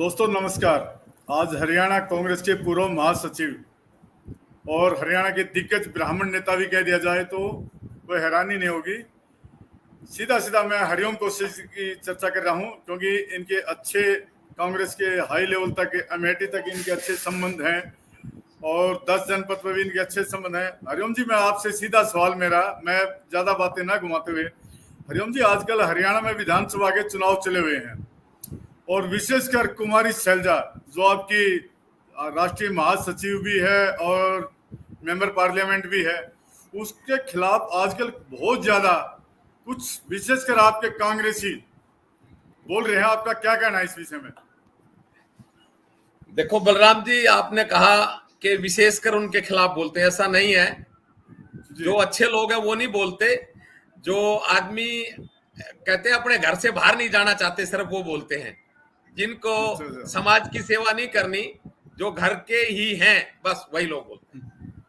दोस्तों नमस्कार। आज हरियाणा कांग्रेस के पूर्व महासचिव और हरियाणा के दिग्गज ब्राह्मण नेता भी कह दिया जाए तो कोई हैरानी नहीं होगी। सीधा सीधा मैं हरिओम कोशिश की चर्चा कर रहा हूं क्योंकि इनके अच्छे कांग्रेस के हाई लेवल तक अमेठी तक इनके अच्छे संबंध हैं और 10 जनपद में भी इनके अच्छे संबंध हैं। हरिओम जी, मैं आपसे सीधा सवाल मेरा, मैं ज्यादा बातें ना घुमाते हुए, हरिओम जी, आजकल हरियाणा में विधानसभा के चुनाव चले हुए हैं और विशेषकर कुमारी शैलजा जो आपकी राष्ट्रीय महासचिव भी है और मेंबर पार्लियामेंट भी है, उसके खिलाफ आजकल बहुत ज्यादा कुछ विशेषकर आपके कांग्रेसी बोल रहे हैं। आपका क्या कहना है इस विषय में? देखो बलराम जी, आपने कहा कि विशेषकर उनके खिलाफ बोलते हैं, ऐसा नहीं है। जो अच्छे लोग हैं वो नहीं बोलते। जो आदमी कहते हैं अपने घर से बाहर नहीं जाना चाहते, सिर्फ वो बोलते हैं। जिनको समाज की सेवा नहीं करनी, जो घर के ही हैं, बस वही लोग बोलते हैं।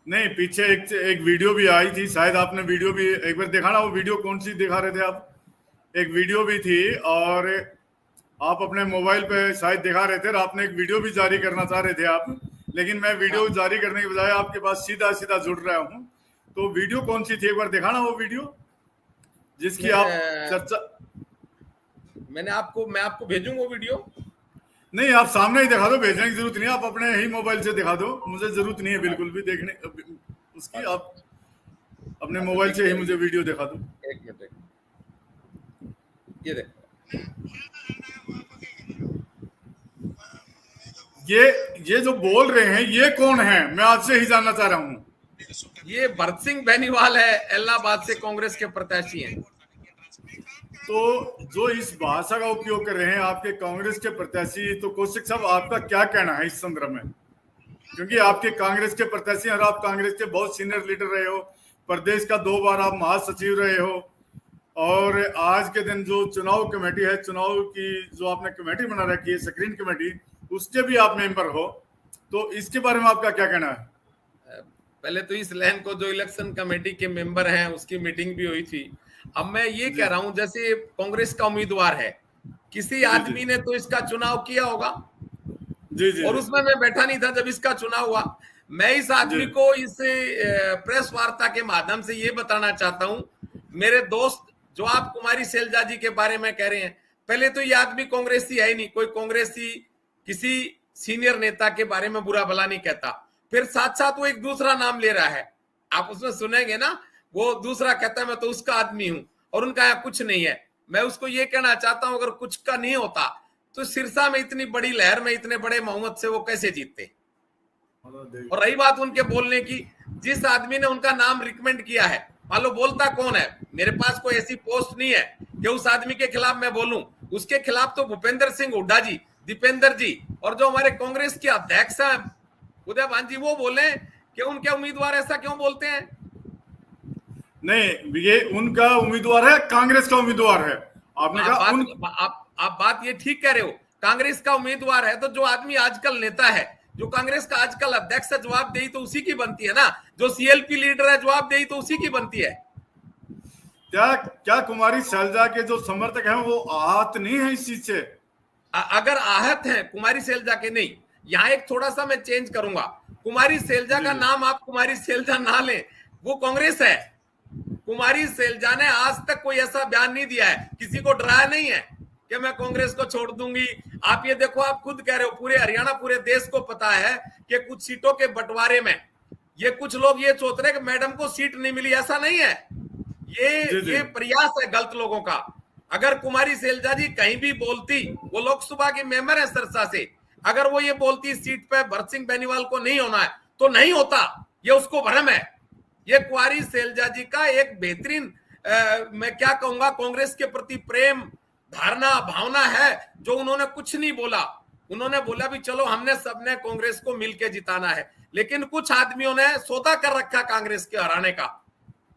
नहीं, पीछे एक वीडियो भी आई थी, शायद आपने वीडियो भी एक बार देखा ना। वो वीडियो कौन सी दिखा रहे थे आप? एक वीडियो भी थी और आप अपने मोबाइल पे शायद दिखा रहे थे और आपने एक वीडियो भी जारी करना चाह रहे थे आप, लेकिन मैं वीडियो जारी करने के बजाय आपके पास सीधा सीधा जुड़ रहा हूँ। तो वीडियो कौन सी थी, एक बार दिखाना वो वीडियो जिसकी आप चर्चा। मैं आपको भेजूंगा वो वीडियो। नहीं, आप सामने ही दिखा दो, भेजने की जरूरत नहीं है, आप अपने ही मोबाइल से दिखा दो, मुझे जरूरत नहीं है बिल्कुल भी देखने उसकी। आप अपने मोबाइल से ही मुझे वीडियो दिखा दो। एक मिनट, ये देखो, ये जो बोल रहे हैं ये कौन है, मैं आपसे ही जानना चाह रहा हूँ। ये भरत सिंह बेनीवाल है, इलाहाबाद से कांग्रेस के प्रत्याशी हैं। तो जो इस भाषा का उपयोग कर रहे हैं आपके कांग्रेस के प्रत्याशी, तो कौशिक साहब आपका क्या कहना है इस संदर्भ में? क्योंकि आपके कांग्रेस के प्रत्याशी और आप कांग्रेस के बहुत सीनियर लीडर रहे हो, प्रदेश का 2 बार आप महासचिव रहे हो और आज के दिन जो चुनाव कमेटी है, चुनाव की जो आपने कमेटी बना रखी है स्क्रीन कमेटी, उसके भी आप मेंबर हो, तो इसके बारे में आपका क्या कहना है? पहले तो इस लाइन को, जो इलेक्शन कमेटी के मेंबर हैं, उसकी मीटिंग भी हुई थी। अब मैं ये कह रहा हूं, जैसे कांग्रेस का उम्मीदवार है, किसी आदमी ने तो इसका चुनाव किया होगा। जी। और उसमें मैं बैठा नहीं था जब इसका चुनाव हुआ। मैं इस आदमी को इस प्रेस वार्ता के माध्यम से ये बताना चाहता हूं, मेरे दोस्त, जो आप कुमारी शैलजा जी के बारे में कह रहे हैं, पहले तो ये आदमी कांग्रेसी है ही नहीं। कोई कांग्रेसी किसी सीनियर नेता के बारे में बुरा भला नहीं कहता। फिर साथ साथ वो एक दूसरा नाम ले रहा है, आप उसमें सुनेंगे ना, वो दूसरा कहता है मैं तो उसका आदमी हूं और उनका यहाँ कुछ नहीं है। मैं उसको ये कहना चाहता हूं, अगर कुछ का नहीं होता तो सिरसा में इतनी बड़ी लहर में इतने बड़े बहुमत से वो कैसे जीतते? और रही बात उनके बोलने की, जिस आदमी ने उनका नाम रिकमेंड किया है, मान लो बोलता कौन है, मेरे पास कोई ऐसी पोस्ट नहीं है कि उस आदमी के खिलाफ मैं बोलूं। उसके खिलाफ तो भूपेंद्र सिंह हुड्डा जी, दीपेंद्र जी और जो हमारे कांग्रेस के अध्यक्ष हैं उदयभान जी, वो बोले कि उनके उम्मीदवार ऐसा क्यों बोलते हैं। नहीं, ये उनका उम्मीदवार है, कांग्रेस का उम्मीदवार है। आपने कहा आप बात ये ठीक कह रहे हो, कांग्रेस का उम्मीदवार है। तो जो आदमी आजकल नेता है, जो कांग्रेस का आजकल अध्यक्ष है, जवाबदेही तो उसी की बनती है ना। जो सीएलपी लीडर है, जवाबदेही तो उसी की बनती है। क्या कुमारी शैलजा के जो समर्थक हैं वो आहत नहीं है इस चीज से? अगर आहत हैं कुमारी शैलजा के, नहीं, यहाँ एक थोड़ा सा मैं चेंज करूंगा। कुमारी शैलजा का नाम आप कुमारी शैलजा ना लें, वो कांग्रेस है। कुमारी शैलजा ने आज तक कोई ऐसा बयान नहीं दिया है, किसी को डराया नहीं है कि मैं कांग्रेस को छोड़ दूंगी। आप ये देखो, आप खुद कह रहे हो, पूरे हरियाणा, पूरे देश को पता है कि कुछ सीटों के बंटवारे में ये कुछ लोग ये सोच रहे हैं कि मैडम को सीट नहीं मिली। ऐसा नहीं है, ये प्रयास है गलत लोगों का। अगर कुमारी शैलजा जी कहीं भी बोलती, वो लोकसभा की मेंबर है सिरसा से, अगर वो ये बोलती सीट पे भरत सिंह बेनीवाल को नहीं होना है तो नहीं होता, ये उसको भ्रम है। ये कुमारी शैलजा जी का एक बेहतरीन मैं क्या कहूंगा, कांग्रेस के प्रति प्रेम, धारणा, भावना है, जो उन्होंने कुछ नहीं बोला। उन्होंने बोला भी चलो हमने सबने कांग्रेस को मिलकर जिताना है, लेकिन कुछ आदमियों ने सौदा कर रखा कांग्रेस के हराने का।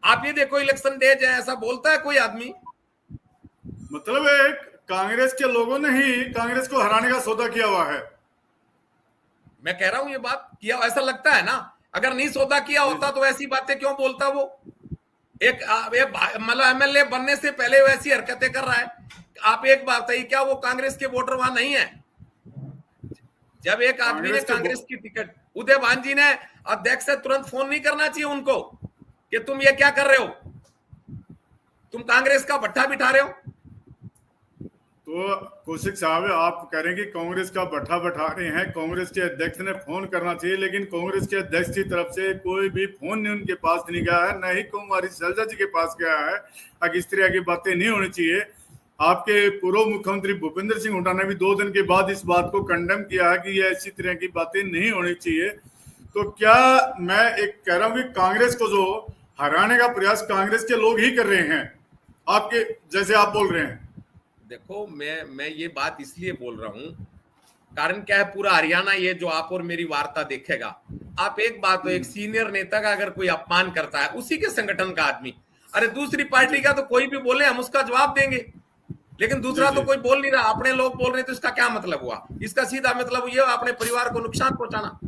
आप ये देखो, इलेक्शन डे है, ऐसा बोलता है कोई आदमी? मतलब एक कांग्रेस के लोगों ने ही कांग्रेस को हराने का सौदा किया हुआ है। मैं कह रहा हूं ये बात किया, ऐसा लगता है ना। अगर नहीं सौदा किया होता तो ऐसी बातें क्यों बोलता वो? एक मतलब एमएलए बनने से पहले वैसी हरकतें कर रहा है। आप एक बात बताइए, क्या वो कांग्रेस के वोटर वहां नहीं है? जब एक आदमी ने कांग्रेस की टिकट, उदय भान जी ने अध्यक्ष से तुरंत फोन नहीं करना चाहिए उनको कि तुम ये क्या कर रहे हो, तुम कांग्रेस का भट्ठा बिठा रहे हो। तो कौशिक साहब, आप कह रहे हैं कि कांग्रेस का भट्ठा बैठा रहे हैं, कांग्रेस के अध्यक्ष ने फोन करना चाहिए, लेकिन कांग्रेस के अध्यक्ष की तरफ से कोई भी फोन नहीं उनके पास नहीं गया है, न ही कुमारी शैलजा जी के पास गया है। अगर इस तरह की बातें नहीं होनी चाहिए। आपके पूर्व मुख्यमंत्री भूपेंद्र सिंह हुड्डा ने भी 2 दिन के बाद इस बात को कंडेम किया है कि ये ऐसी तरह की बातें नहीं होनी चाहिए। तो क्या मैं एक कह रहा हूं कि कांग्रेस को जो हराने का प्रयास कांग्रेस के लोग ही कर रहे हैं, आपके जैसे आप बोल रहे हैं। देखो, मैं ये बात इसलिए बोल रहा हूं, कारण क्या है, पूरा हरियाणा ये जो आप और मेरी वार्ता देखेगा, आप एक बात हो, एक सीनियर नेता का अगर कोई अपमान करता है, उसी के संगठन का आदमी, अरे दूसरी पार्टी का तो कोई भी बोले हम उसका जवाब देंगे, लेकिन दूसरा तो कोई बोल नहीं रहा, अपने लोग बोल रहे, तो इसका क्या मतलब हुआ? इसका सीधा मतलब ये अपने परिवार को नुकसान पहुंचाना।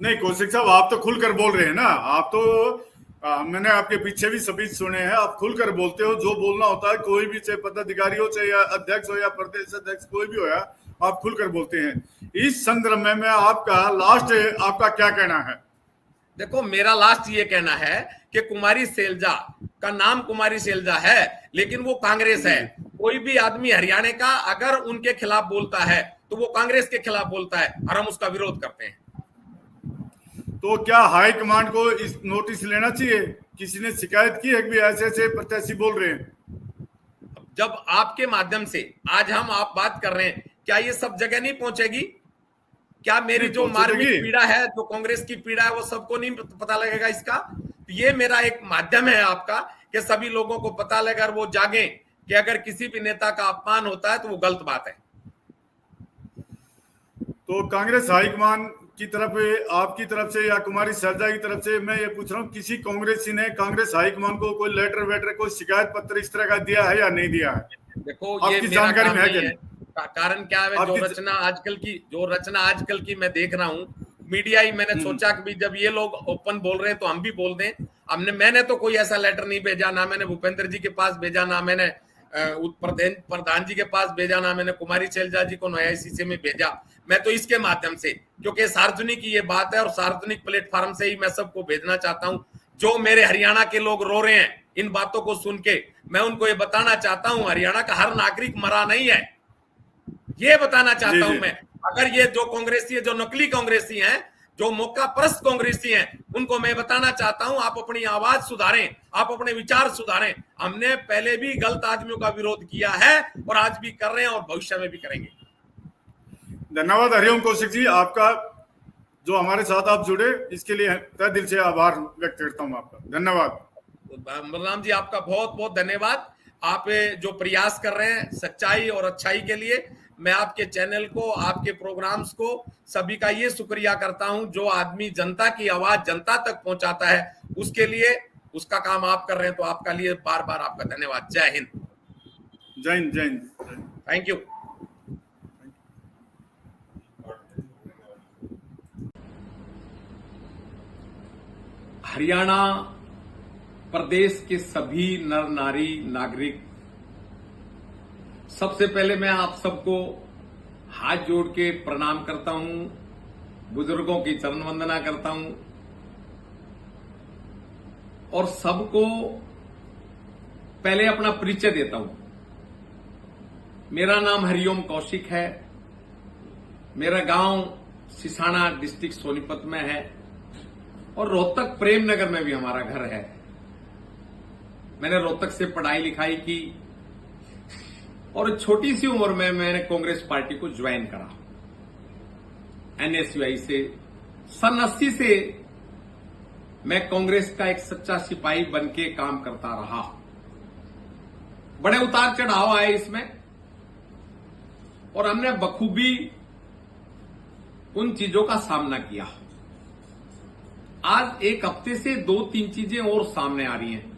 नहीं कौशिक साहब, आप तो खुलकर बोल रहे हैं ना, आप तो मैंने आपके पीछे भी स्पीच सुने हैं, आप खुलकर बोलते हो, जो बोलना होता है, कोई भी चाहे पदाधिकारी हो, चाहे या अध्यक्ष हो या प्रदेश अध्यक्ष, कोई भी हो, या आप खुलकर बोलते हैं। इस संदर्भ में आपका लास्ट आपका क्या कहना है? देखो, मेरा लास्ट ये कहना है कि कुमारी शैलजा का नाम कुमारी शैलजा है, लेकिन वो कांग्रेस है। कोई भी आदमी हरियाणा का अगर उनके खिलाफ बोलता है तो वो कांग्रेस के खिलाफ बोलता है, और हम उसका विरोध करते हैं। तो क्या हाईकमांड को इस नोटिस लेना चाहिए? किसी ने शिकायत की है कि ऐसे ऐसे प्रत्याशी बोल रहे हैं? जब आपके माध्यम से आज आप बात कर रहे हैं, क्या ये सब जगह नहीं पहुंचेगी? क्या मेरी जो मार्मिक पीड़ा है, जो कांग्रेस की पीड़ा है, वो सबको नहीं पता लगेगा इसका? तो ये मेरा एक माध्यम है आपका कि सभी लोगों को पता लगे और वो जागे कि अगर किसी भी नेता का अपमान होता है तो वो गलत बात है। तो कांग्रेस हाईकमान की तरफ, आपकी तरफ से या कुमारी शैलजा की तरफ से मैं ये पूछ रहा हूँ, किसी कांग्रेसी ने कांग्रेस हाईकमान को कोई लेटर वेटर, कोई शिकायत पत्र इस तरह का दिया है या नहीं दिया है? देखो, ये मेरा जानकारी में है। कारण क्या है, जो रचना आजकल की मैं देख रहा हूँ, मीडिया ही, मैंने सोचा कि जब ये लोग ओपन बोल रहे हैं तो हम भी बोल दें। मैंने तो कोई ऐसा लेटर नहीं भेजा, ना मैंने भूपेंद्र जी के पास भेजा, ना मैंने प्रधान जी के पास भेजा, ना मैंने कुमारी शैलजा जी को NICC में भेजा। मैं तो इसके माध्यम से, क्योंकि सार्वजनिक ये बात है और सार्वजनिक प्लेटफॉर्म से ही मैं सबको भेजना चाहता हूं। जो मेरे हरियाणा के लोग रो रहे हैं इन बातों को सुन के, मैं उनको ये बताना चाहता हूं, हरियाणा का हर नागरिक मरा नहीं है, ये बताना चाहता हूं मैं। अगर ये जो कांग्रेसी है, जो नकली कांग्रेसी हैं, जो मौका परस्त कांग्रेसी हैं, उनको मैं बताना चाहता हूं, आप अपनी आवाज सुधारें, आप अपने विचार सुधारें। हमने पहले भी गलत आदमियों का विरोध किया है और आज भी कर रहे हैं और भविष्य में भी करेंगे। धन्यवाद हरिओम कौशिक जी, आपका जो हमारे साथ आप जुड़े, इसके लिए तहे दिल से आभार व्यक्त करता हूं आपका। धन्यवाद बलराम जी, आपका बहुत बहुत धन्यवाद। आप जो प्रयास कर रहे हैं सच्चाई और अच्छाई के लिए, मैं आपके चैनल को, आपके प्रोग्राम्स को, सभी का ये शुक्रिया करता हूं। जो आदमी जनता की आवाज जनता तक पहुंचाता है, उसके लिए उसका काम आप कर रहे हैं, तो आपका लिए बार बार आपका धन्यवाद। जय हिंद। जय हिंद। जय हिंद। Thank you. हरियाणा प्रदेश के सभी नर नारी नागरिक, सबसे पहले मैं आप सबको हाथ जोड़ के प्रणाम करता हूं, बुजुर्गों की चरण वंदना करता हूं और सबको पहले अपना परिचय देता हूं। मेरा नाम हरिओम कौशिक है, मेरा गांव सिसाना डिस्ट्रिक्ट सोनीपत में है और रोहतक प्रेमनगर में भी हमारा घर है। मैंने रोहतक से पढ़ाई लिखाई की और छोटी सी उम्र में मैंने कांग्रेस पार्टी को ज्वाइन करा। NSUI से सन 80 से मैं कांग्रेस का एक सच्चा सिपाही बन के काम करता रहा। बड़े उतार चढ़ाव आए इसमें और हमने बखूबी उन चीजों का सामना किया। आज एक हफ्ते से 2-3 चीजें और सामने आ रही हैं।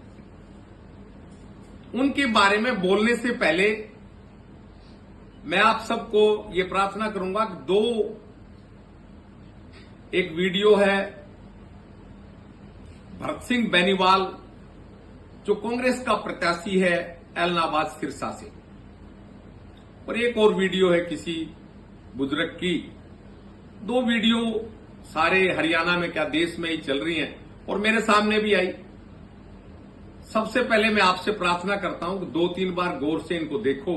उनके बारे में बोलने से पहले मैं आप सबको ये प्रार्थना करूंगा कि एक वीडियो है भरत सिंह बेनीवाल, जो कांग्रेस का प्रत्याशी है एलनाबाद सिरसा से, और एक और वीडियो है किसी बुजुर्ग की दो वीडियो सारे हरियाणा में क्या देश में ही चल रही हैं और मेरे सामने भी आई। सबसे पहले मैं आपसे प्रार्थना करता हूं कि 2-3 बार गौर से इनको देखो।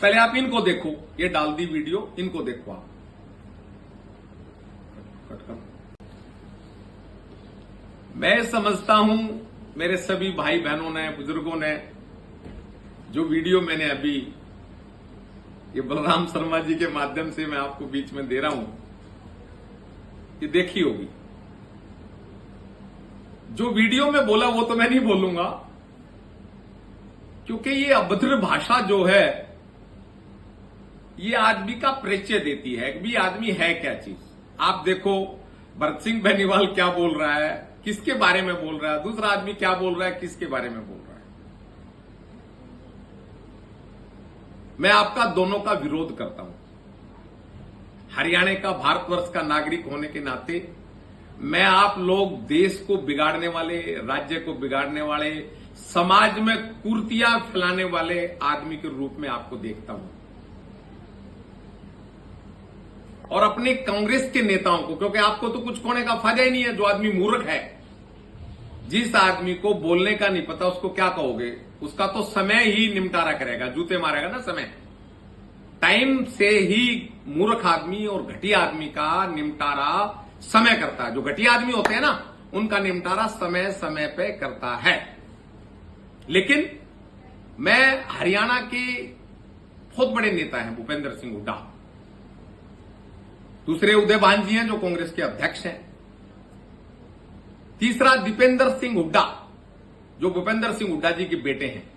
पहले आप इनको देखो, ये डाल दी वीडियो, इनको देखो आप। मैं समझता हूं मेरे सभी भाई बहनों ने, बुजुर्गों ने, जो वीडियो मैंने अभी ये बलराम शर्मा जी के माध्यम से मैं आपको बीच में दे रहा हूं, ये देखी होगी। जो वीडियो में बोला वो तो मैं नहीं बोलूंगा, क्योंकि ये अभद्र भाषा जो है ये आदमी का परिचय देती है कि भी आदमी है क्या चीज। आप देखो भरत सिंह बेनीवाल क्या बोल रहा है, किसके बारे में बोल रहा है, दूसरा आदमी क्या बोल रहा है, किसके बारे में बोल रहा है। मैं आपका दोनों का विरोध करता हूं। हरियाणा का, भारतवर्ष का नागरिक होने के नाते मैं आप लोग देश को बिगाड़ने वाले, राज्य को बिगाड़ने वाले, समाज में कुर्तियां फैलाने वाले आदमी के रूप में आपको देखता हूं। और अपने कांग्रेस के नेताओं को, क्योंकि आपको तो कुछ खोने का फायदा ही नहीं है। जो आदमी मूर्ख है, जिस आदमी को बोलने का नहीं पता, उसको क्या कहोगे? उसका तो समय ही निमटारा करेगा, जूते मारेगा ना समय। टाइम से ही मूर्ख आदमी और घटिया आदमी का निमटारा समय करता है। जो घटिया आदमी होते हैं ना, उनका निमटारा समय समय पे करता है। लेकिन मैं हरियाणा के बहुत बड़े नेता हैं भूपेंद्र सिंह हुड्डा, दूसरे उदय भान जी हैं जो कांग्रेस के अध्यक्ष हैं, तीसरा दीपेंद्र सिंह हुड्डा जो भूपेंद्र सिंह हुड्डा जी के बेटे हैं।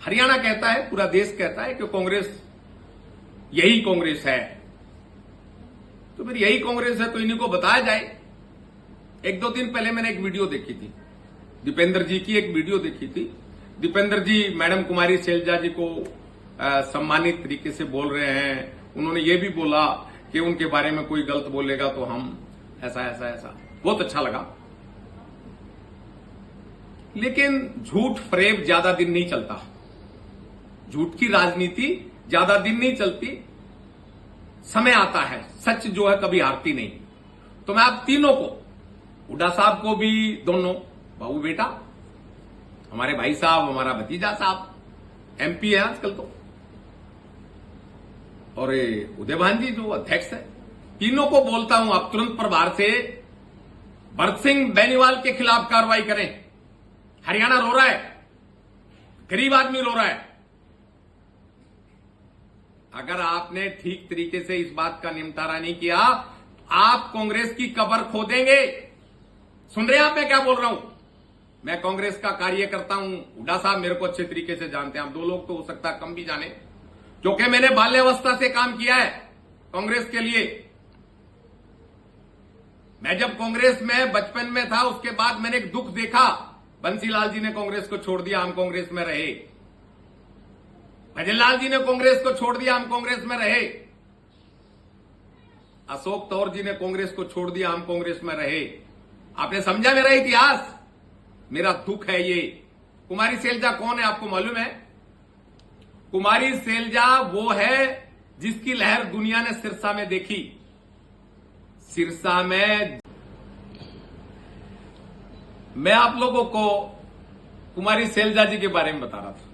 हरियाणा कहता है, पूरा देश कहता है कि कांग्रेस यही कांग्रेस है। तो फिर यही कांग्रेस है तो इन्हीं को बताया जाए। 1-2 दिन पहले मैंने एक वीडियो देखी थी, दीपेंद्र जी की एक वीडियो देखी थी। दीपेंद्र जी मैडम कुमारी शैलजा जी को सम्मानित तरीके से बोल रहे हैं। उन्होंने ये भी बोला कि उनके बारे में कोई गलत बोलेगा तो हम ऐसा ऐसा ऐसा, बहुत अच्छा लगा। लेकिन झूठ फरेब ज्यादा दिन नहीं चलता, झूठ की राजनीति ज्यादा दिन नहीं चलती, समय आता है। सच जो है कभी हारती नहीं। तो मैं आप तीनों को, हुड्डा साहब को भी, दोनों बाबू बेटा, हमारे भाई साहब, हमारा भतीजा साहब MP है आजकल तो, और उदय भान जी जो अध्यक्ष है, तीनों को बोलता हूं आप तुरंत प्रभार से भरत सिंह बेनीवाल के खिलाफ कार्रवाई करें। हरियाणा रो रहा है, गरीब आदमी रो रहा है। अगर आपने ठीक तरीके से इस बात का निपटारा नहीं किया, आप कांग्रेस की कब्र खोदेंगे। सुन रहे हैं आप मैं क्या बोल रहा हूं? मैं कांग्रेस का कार्य करता हूं। हुड्डा साहब मेरे को अच्छे तरीके से जानते हैं, आप 2 लोग तो हो सकता है कम भी जाने, क्योंकि मैंने बाल्यावस्था से काम किया है कांग्रेस के लिए। मैं जब कांग्रेस में बचपन में था, उसके बाद मैंने एक दुख देखा। बंसीलाल जी ने कांग्रेस को छोड़ दिया, हम कांग्रेस में रहे। भजनलाल जी ने कांग्रेस को छोड़ दिया, हम कांग्रेस में रहे। अशोक तौर जी ने कांग्रेस को छोड़ दिया, हम कांग्रेस में रहे। आपने समझा मेरा इतिहास, मेरा दुख है ये। कुमारी शैलजा कौन है आपको मालूम है? कुमारी शैलजा वो है जिसकी लहर दुनिया ने सिरसा में देखी। सिरसा में मैं आप लोगों को कुमारी शैलजा जी के बारे में बता रहा था।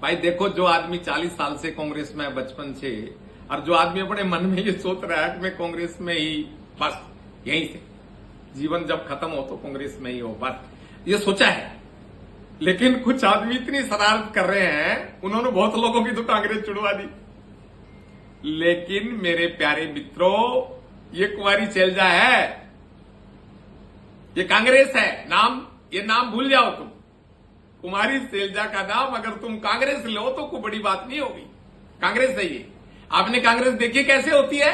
भाई देखो, जो आदमी 40 साल से कांग्रेस में, बचपन से, और जो आदमी अपने मन में ये सोच रहा है कि मैं कांग्रेस में ही बस यहीं से जीवन जब खत्म हो तो कांग्रेस में ही हो, बस ये सोचा है। लेकिन कुछ आदमी इतनी शरारत कर रहे हैं, उन्होंने बहुत लोगों की तो कांग्रेस छुड़वा दी। लेकिन मेरे प्यारे मित्रों, ये कुमारी शैलजा है, ये कांग्रेस है। नाम, ये नाम भूल जाओ तुम। कुमारी शैलजा का नाम अगर तुम कांग्रेस लो तो कोई बड़ी बात नहीं होगी। कांग्रेस है ये। आपने कांग्रेस देखी कैसे होती है?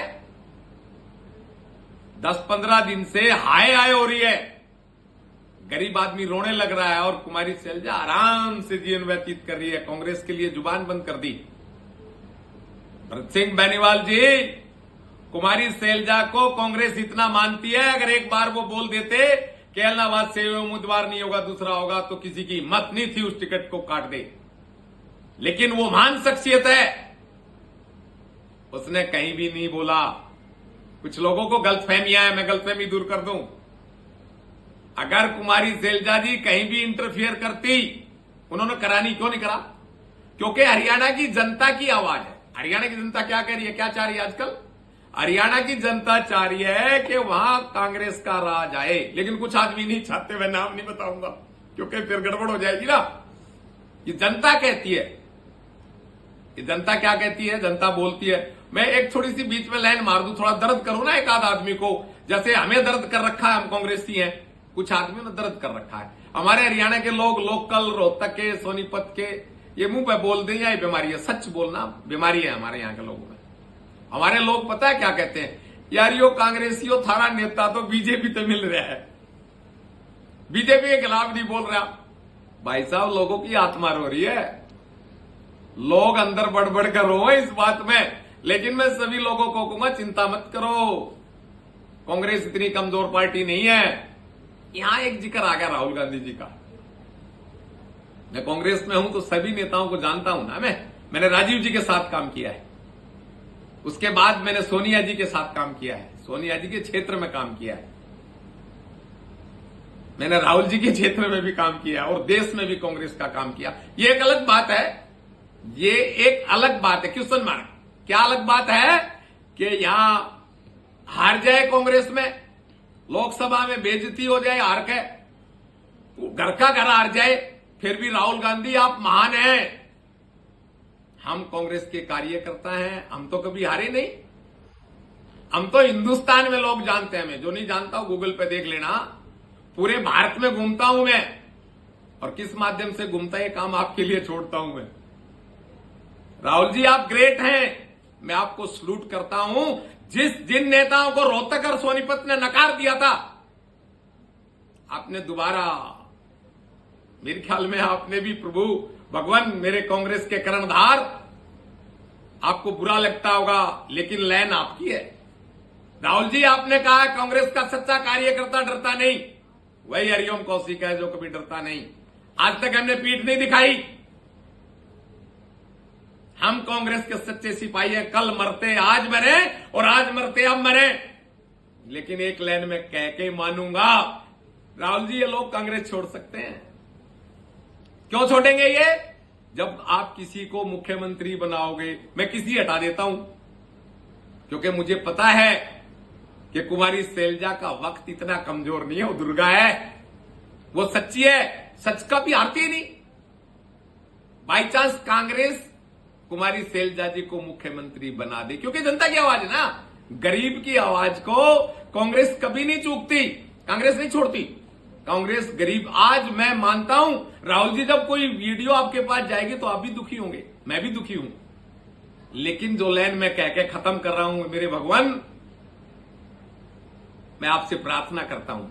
10-15 दिन से हाय हाय हो रही है, गरीब आदमी रोने लग रहा है, और कुमारी शैलजा आराम से जीवन व्यतीत कर रही है। कांग्रेस के लिए जुबान बंद कर दी। भरत सिंह बेनीवाल जी, कुमारी शैलजा को कांग्रेस इतना मानती है, अगर एक बार वो बोल देते कि इलाहाबाद से उम्मीदवार नहीं होगा, दूसरा होगा, तो किसी की हिम्मत नहीं थी उस टिकट को काट दे। लेकिन वो महान शख्सियत है, उसने कहीं भी नहीं बोला। कुछ लोगों को गलतफहमियां है, मैं गलतफहमी दूर कर दूं। अगर कुमारी सैलजा जी कहीं भी इंटरफियर करती, उन्होंने करा नहीं, क्यों नहीं करा? क्योंकि हरियाणा की जनता की आवाज है। हरियाणा की जनता क्या कह रही है, क्या चाह रही है आजकल? हरियाणा की जनता चाह रही है कि वहां कांग्रेस का राज आए, लेकिन कुछ आदमी नहीं चाहते, मैं नाम नहीं बताऊंगा क्योंकि फिर गड़बड़ हो जाएगी ना। ये जनता कहती है, ये जनता क्या कहती है, जनता बोलती है। मैं एक थोड़ी सी बीच में लाइन मार दूं, थोड़ा दर्द करूं ना एक आध आदमी को, जैसे हमें दर्द कर रखा है, हम कांग्रेसी हैं, कुछ आदमियों ने दर्द कर रखा है। हमारे हरियाणा के लोग लोकल रोहतक के, सोनीपत के, ये मुंह पे बोल दें या ये बीमारी है, सच बोलना बीमारी है हमारे यहाँ के लोगों में। हमारे लोग पता है क्या कहते हैं, यार यो कांग्रेसियों थारा नेता तो बीजेपी तो मिल रहा है, बीजेपी के खिलाफ नहीं बोल रहा। भाई साहब, लोगों की आत्मा रो रही है, लोग अंदर बढ़ कर रो इस बात में। लेकिन मैं सभी लोगों को कहूंगा, चिंता मत करो, कांग्रेस इतनी कमजोर पार्टी नहीं है। यहां एक जिक्र आ गया राहुल गांधी जी का। मैं कांग्रेस में हूं तो सभी नेताओं को जानता हूं ना। मैंने राजीव जी के साथ काम किया है, उसके बाद मैंने सोनिया जी के साथ काम किया है, सोनिया जी के क्षेत्र में काम किया है, मैंने राहुल जी के क्षेत्र में भी काम किया और देश में भी कांग्रेस का काम किया। ये एक अलग बात है, ये एक अलग बात है। क्वेश्चन मार्क, क्या अलग बात है कि यहां हार जाए कांग्रेस में, लोकसभा में बेइज्जती हो जाए, हार के घर का घर हार जाए, फिर भी राहुल गांधी आप महान हैं। हम कांग्रेस के कार्यकर्ता हैं, हम तो कभी हारे नहीं। हम तो हिंदुस्तान में लोग जानते हैं, मैं जो नहीं जानता हूं गूगल पे देख लेना। पूरे भारत में घूमता हूं मैं, और किस माध्यम से घूमता है काम आपके लिए छोड़ता हूं मैं। राहुल जी आप ग्रेट हैं, मैं आपको सलूट करता हूं। जिन नेताओं को रोहतक और सोनीपत ने नकार दिया था, आपने दोबारा, मेरे ख्याल में आपने भी, प्रभु भगवान मेरे कांग्रेस के कर्णधार, आपको बुरा लगता होगा लेकिन लाइन आपकी है। राहुल जी आपने कहा कांग्रेस का सच्चा कार्यकर्ता डरता नहीं, वही हरिओम कौशिक है जो कभी डरता नहीं। आज तक हमने पीठ नहीं दिखाई, हम कांग्रेस के सच्चे सिपाही हैं। कल मरते आज मरे और आज मरते अब मरे, लेकिन एक लाइन में कह के मानूंगा। राहुल जी ये लोग कांग्रेस छोड़ सकते हैं, क्यों छोड़ेंगे ये? जब आप किसी को मुख्यमंत्री बनाओगे, मैं किसी हटा देता हूं, क्योंकि मुझे पता है कि कुमारी सैलजा का वक्त इतना कमजोर नहीं है, वो दुर्गा है, वो सच्ची है, सच का भी हारती नहीं। बाई चांस कांग्रेस कुमारी सैलजा जी को मुख्यमंत्री बना दे, क्योंकि जनता की आवाज है ना, गरीब की आवाज को कांग्रेस कभी नहीं चूकती, कांग्रेस नहीं छोड़ती। कांग्रेस गरीब, आज मैं मानता हूं राहुल जी जब कोई वीडियो आपके पास जाएगी तो आप भी दुखी होंगे, मैं भी दुखी हूं, लेकिन जो लाइन में कह के खत्म कर रहा हूं, मेरे भगवान मैं आपसे प्रार्थना करता हूं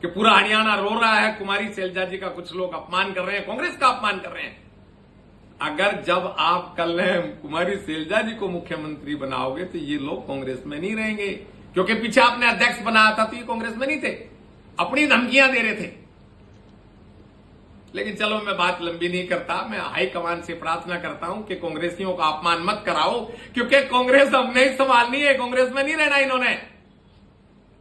कि पूरा हरियाणा रो रहा है, कुमारी सैलजा जी का कुछ लोग अपमान कर रहे हैं, कांग्रेस का अपमान कर रहे हैं। अगर जब आप कल कुमारी सैलजा जी को मुख्यमंत्री बनाओगे तो ये लोग कांग्रेस में नहीं रहेंगे, क्योंकि पीछे आपने अध्यक्ष बनाया था तो ये कांग्रेस में नहीं थे, अपनी धमकियां दे रहे थे। लेकिन चलो मैं बात लंबी नहीं करता, मैं हाईकमान से प्रार्थना करता हूं कि कांग्रेसियों का अपमान मत कराओ, क्योंकि कांग्रेस हमने ही संभालनी है, कांग्रेस में नहीं रहना इन्होंने।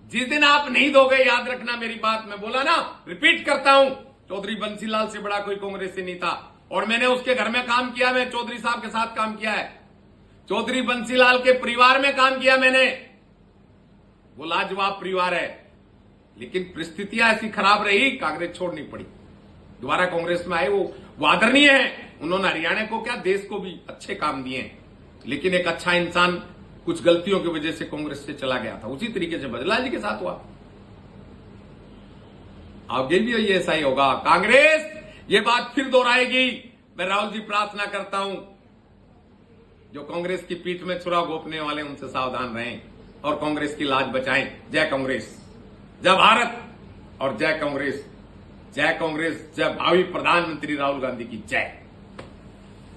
जिस दिन आप नहीं दोगे, याद रखना मेरी बात, मैं बोला ना, रिपीट करता हूं, चौधरी बंसीलाल से बड़ा कोई कांग्रेसी नहीं था, और मैंने उसके घर में काम किया, मैं चौधरी साहब के साथ काम किया है, चौधरी बंसीलाल के परिवार में काम किया मैंने, वो लाजवाब परिवार है। लेकिन परिस्थितियां ऐसी खराब रही, कांग्रेस छोड़नी पड़ी, दोबारा कांग्रेस में आए। वो आदरणीय है, उन्होंने हरियाणा को क्या देश को भी अच्छे काम दिए हैं, लेकिन एक अच्छा इंसान कुछ गलतियों की वजह से कांग्रेस से चला गया था, उसी तरीके से बजला जी के साथ हुआ, आगे भी ये ऐसा ही होगा। कांग्रेस ये बात फिर दोहराएगी। मैं राहुल जी प्रार्थना करता हूं, जो कांग्रेस की पीठ में छुरा घोंपने वाले उनसे सावधान रहें और कांग्रेस की लाज बचाएं। जय कांग्रेस, जय भारत और जय कांग्रेस, जय कांग्रेस, जय भावी प्रधानमंत्री राहुल गांधी की जय।